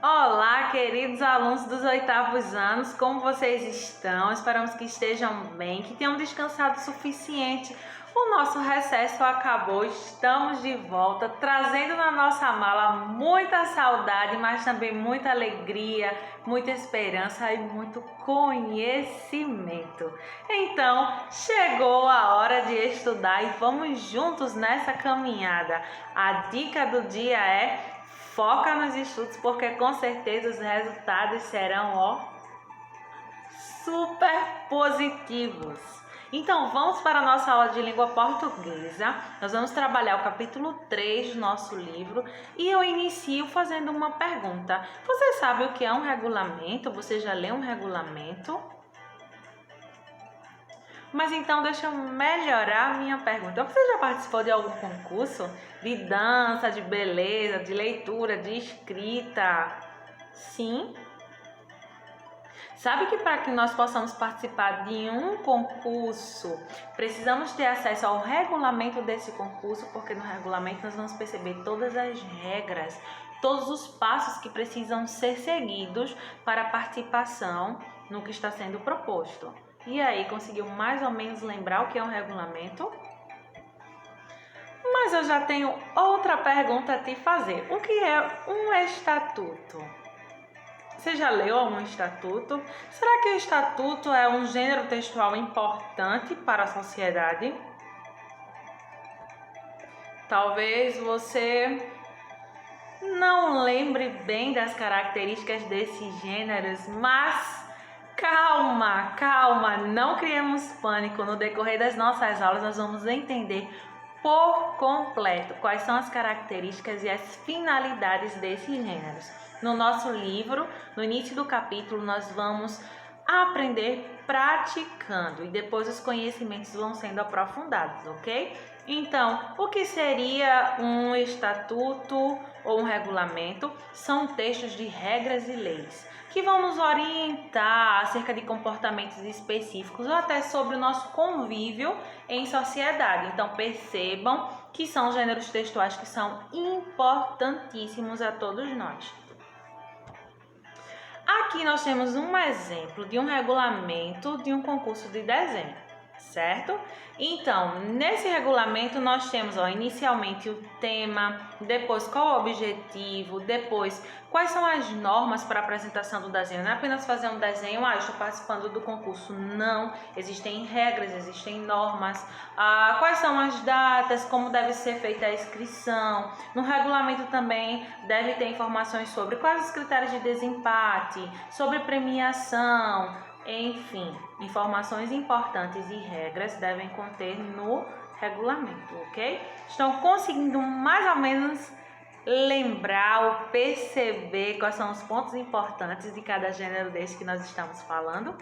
Olá, queridos alunos dos 8º anos, como vocês estão? Esperamos que estejam bem, que tenham descansado o suficiente. O nosso recesso acabou, estamos de volta, trazendo na nossa mala muita saudade, mas também muita alegria, muita esperança e muito conhecimento. Então, chegou a hora de estudar e vamos juntos nessa caminhada. A dica do dia é: foca nos estudos, porque com certeza os resultados serão super positivos. Então vamos para a nossa aula de língua portuguesa. Nós vamos trabalhar o capítulo 3 do nosso livro e eu inicio fazendo uma pergunta. Você sabe o que é um regulamento? Você já leu um regulamento? Mas então deixa eu melhorar a minha pergunta. Você já participou de algum concurso de dança, de beleza, de leitura, de escrita? Sim? Sabe que para que nós possamos participar de um concurso, precisamos ter acesso ao regulamento desse concurso, porque no regulamento nós vamos perceber todas as regras, todos os passos que precisam ser seguidos para a participação no que está sendo proposto. E aí, conseguiu mais ou menos lembrar o que é um regulamento? Mas eu já tenho outra pergunta a te fazer. O que é um estatuto? Você já leu algum estatuto? Será que o estatuto é um gênero textual importante para a sociedade? Talvez você não lembre bem das características desses gêneros, mas calma, não criemos pânico. No decorrer das nossas aulas nós vamos entender por completo quais são as características e as finalidades desses gêneros. No nosso livro, no início do capítulo, nós vamos aprender praticando e depois os conhecimentos vão sendo aprofundados, ok? Então, o que seria um estatuto ou um regulamento? São textos de regras e leis que vão nos orientar acerca de comportamentos específicos ou até sobre o nosso convívio em sociedade. Então, percebam que são gêneros textuais que são importantíssimos a todos nós. Aqui nós temos um exemplo de um regulamento de um concurso de desenho, certo? Então, nesse regulamento nós temos inicialmente o tema, depois qual o objetivo, depois quais são as normas para a apresentação do desenho. Não é apenas fazer um desenho, estou participando do concurso. Não, existem regras, existem normas, quais são as datas, como deve ser feita a inscrição. No regulamento também deve ter informações sobre quais os critérios de desempate, sobre premiação. Enfim, informações importantes e regras devem conter no regulamento, ok? Estão conseguindo mais ou menos lembrar ou perceber quais são os pontos importantes de cada gênero desse que nós estamos falando?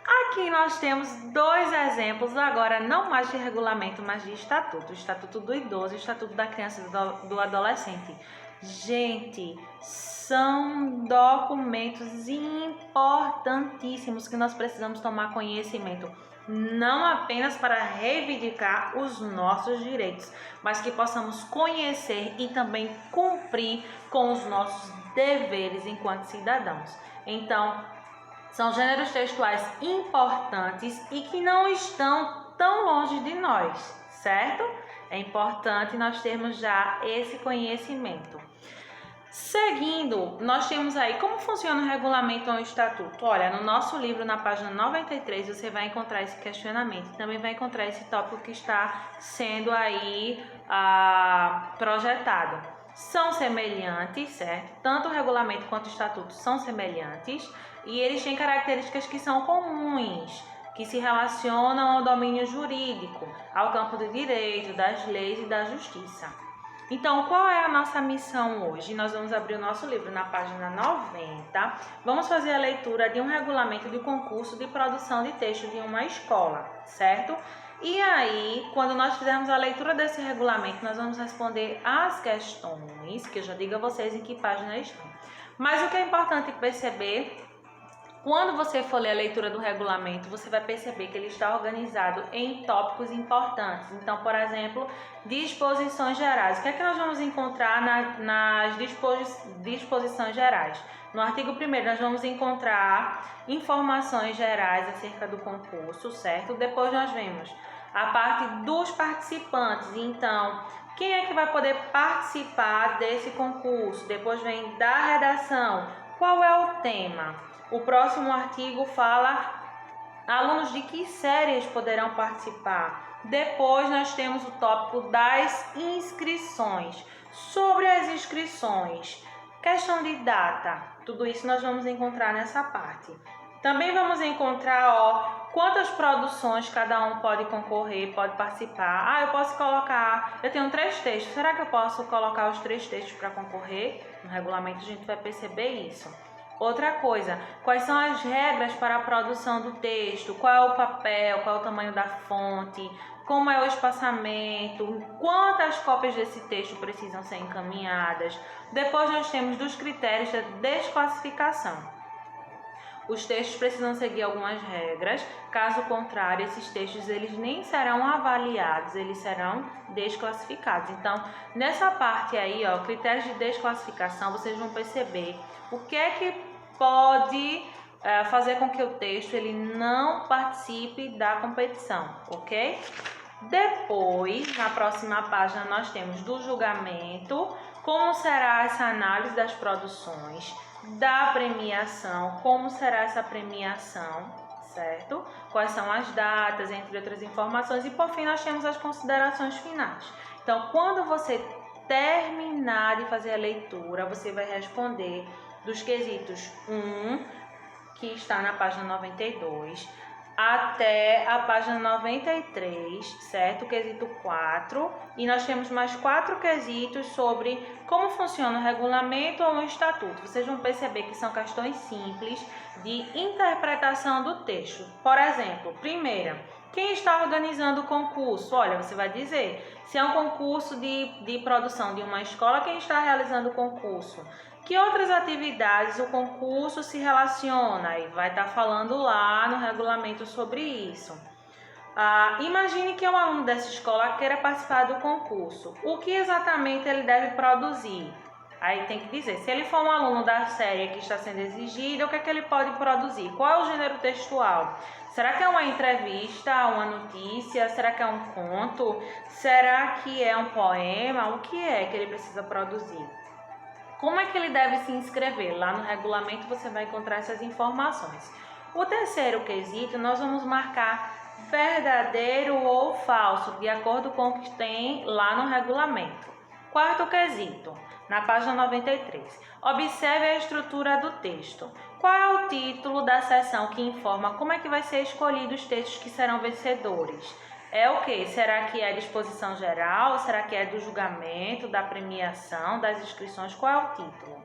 Aqui nós temos dois exemplos, agora não mais de regulamento, mas de estatuto. O estatuto do idoso e o estatuto da criança e do adolescente. Gente, são documentos importantíssimos que nós precisamos tomar conhecimento, não apenas para reivindicar os nossos direitos, mas que possamos conhecer e também cumprir com os nossos deveres enquanto cidadãos. Então, são gêneros textuais importantes e que não estão tão longe de nós, certo? É importante nós termos já esse conhecimento. Seguindo, nós temos aí como funciona o regulamento ou o estatuto. Olha, no nosso livro, na página 93, você vai encontrar esse questionamento. Também vai encontrar esse tópico que está sendo aí projetado. São semelhantes, certo? Tanto o regulamento quanto o estatuto são semelhantes e eles têm características que são comuns, que se relacionam ao domínio jurídico, ao campo do direito, das leis e da justiça. Então, qual é a nossa missão hoje? Nós vamos abrir o nosso livro na página 90. Vamos fazer a leitura de um regulamento de concurso de produção de texto de uma escola, certo? E aí, quando nós fizermos a leitura desse regulamento, nós vamos responder as questões, que eu já digo a vocês em que página estão. Mas o que é importante perceber Quando você for ler a leitura do regulamento, você vai perceber que ele está organizado em tópicos importantes. Então, por exemplo, disposições gerais. O que é que nós vamos encontrar nas disposições gerais? No artigo 1º, nós vamos encontrar informações gerais acerca do concurso, certo? Depois nós vemos a parte dos participantes. Então, quem é que vai poder participar desse concurso? Depois vem da redação. Qual é o tema? O próximo artigo fala alunos de que séries poderão participar. Depois nós temos o tópico das inscrições. Sobre as inscrições, questão de data, tudo isso nós vamos encontrar nessa parte. Também vamos encontrar, quantas produções cada um pode concorrer, pode participar. Eu posso colocar, eu tenho 3 textos, será que eu posso colocar os 3 textos para concorrer? No regulamento a gente vai perceber isso. Outra coisa, quais são as regras para a produção do texto, qual é o papel, qual é o tamanho da fonte, como é o espaçamento, quantas cópias desse texto precisam ser encaminhadas. Depois nós temos dos critérios de desclassificação. Os textos precisam seguir algumas regras, caso contrário, esses textos eles nem serão avaliados, eles serão desclassificados. Então, nessa parte aí, critérios de desclassificação, vocês vão perceber o que é que pode fazer com que o texto ele não participe da competição, ok? Depois, na próxima página, nós temos do julgamento, como será essa análise das produções, da premiação, como será essa premiação, certo? Quais são as datas, entre outras informações. E, por fim, nós temos as considerações finais. Então, quando você terminar de fazer a leitura, você vai responder dos quesitos 1, que está na página 92, até a página 93, certo? Quesito 4. E nós temos mais 4 quesitos sobre como funciona o regulamento ou o estatuto. Vocês vão perceber que são questões simples de interpretação do texto. Por exemplo, primeira, quem está organizando o concurso? Olha, você vai dizer, se é um concurso de produção de uma escola, quem está realizando o concurso? Que outras atividades o concurso se relaciona? E vai estar falando lá no regulamento sobre isso. Imagine que um aluno dessa escola queira participar do concurso. O que exatamente ele deve produzir? Aí tem que dizer, se ele for um aluno da série que está sendo exigida, o que é que ele pode produzir? Qual é o gênero textual? Será que é uma entrevista, uma notícia? Será que é um conto? Será que é um poema? O que é que ele precisa produzir? Como é que ele deve se inscrever? Lá no regulamento você vai encontrar essas informações. O terceiro quesito, nós vamos marcar verdadeiro ou falso, de acordo com o que tem lá no regulamento. Quarto quesito, na página 93. Observe a estrutura do texto. Qual é o título da seção que informa como é que vai ser escolhido os textos que serão vencedores? É o que? Será que é a disposição geral? Será que é do julgamento, da premiação, das inscrições? Qual é o título?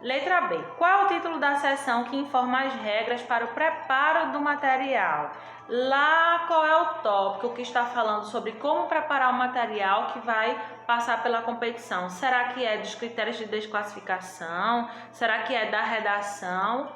Letra B. Qual é o título da seção que informa as regras para o preparo do material? Lá, qual é o tópico que está falando sobre como preparar o material que vai passar pela competição? Será que é dos critérios de desclassificação? Será que é da redação?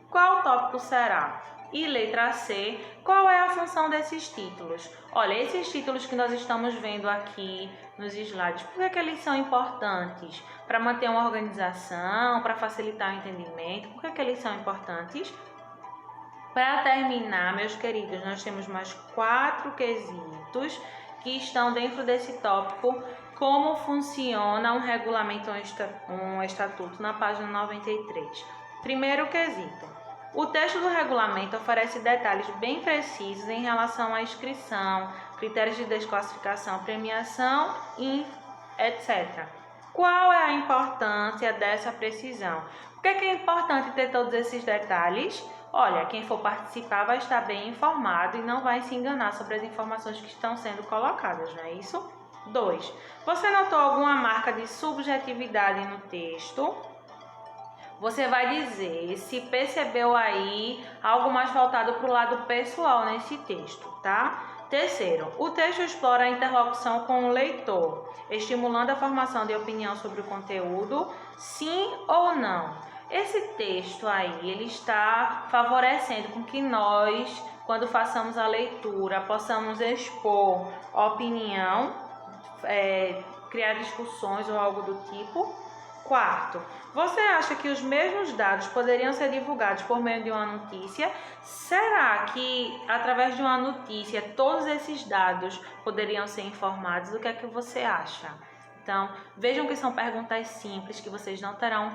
Qual tópico será? E letra C, qual é a função desses títulos? Olha, esses títulos que nós estamos vendo aqui nos slides, por que eles são importantes? Para manter uma organização, para facilitar o entendimento, por que eles são importantes? Para terminar, meus queridos, nós temos mais 4 quesitos que estão dentro desse tópico, como funciona um regulamento ou um estatuto, na página 93. Primeiro quesito. O texto do regulamento oferece detalhes bem precisos em relação à inscrição, critérios de desclassificação, premiação e etc. Qual é a importância dessa precisão? Por que é importante ter todos esses detalhes? Olha, quem for participar vai estar bem informado e não vai se enganar sobre as informações que estão sendo colocadas, não é isso? 2. Você notou alguma marca de subjetividade no texto? Você vai dizer se percebeu aí algo mais voltado para o lado pessoal nesse texto, tá? Terceiro, o texto explora a interlocução com o leitor, estimulando a formação de opinião sobre o conteúdo, sim ou não. Esse texto aí, ele está favorecendo com que nós, quando façamos a leitura, possamos expor opinião, criar discussões ou algo do tipo. Quarto, você acha que os mesmos dados poderiam ser divulgados por meio de uma notícia? Será que, através de uma notícia, todos esses dados poderiam ser informados? O que é que você acha? Então, vejam que são perguntas simples que vocês não terão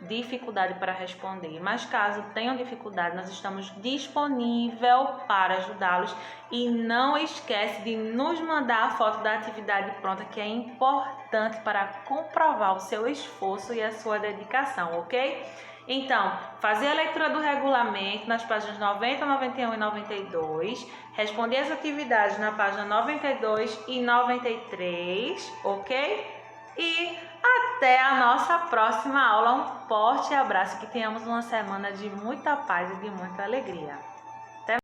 dificuldade para responder, mas caso tenham dificuldade, nós estamos disponível para ajudá-los e não esquece de nos mandar a foto da atividade pronta, que é importante para comprovar o seu esforço e a sua dedicação, ok? Então, fazer a leitura do regulamento nas páginas 90, 91 e 92, responder as atividades na página 92 e 93, ok? E até a nossa próxima aula. Um forte abraço, que tenhamos uma semana de muita paz e de muita alegria.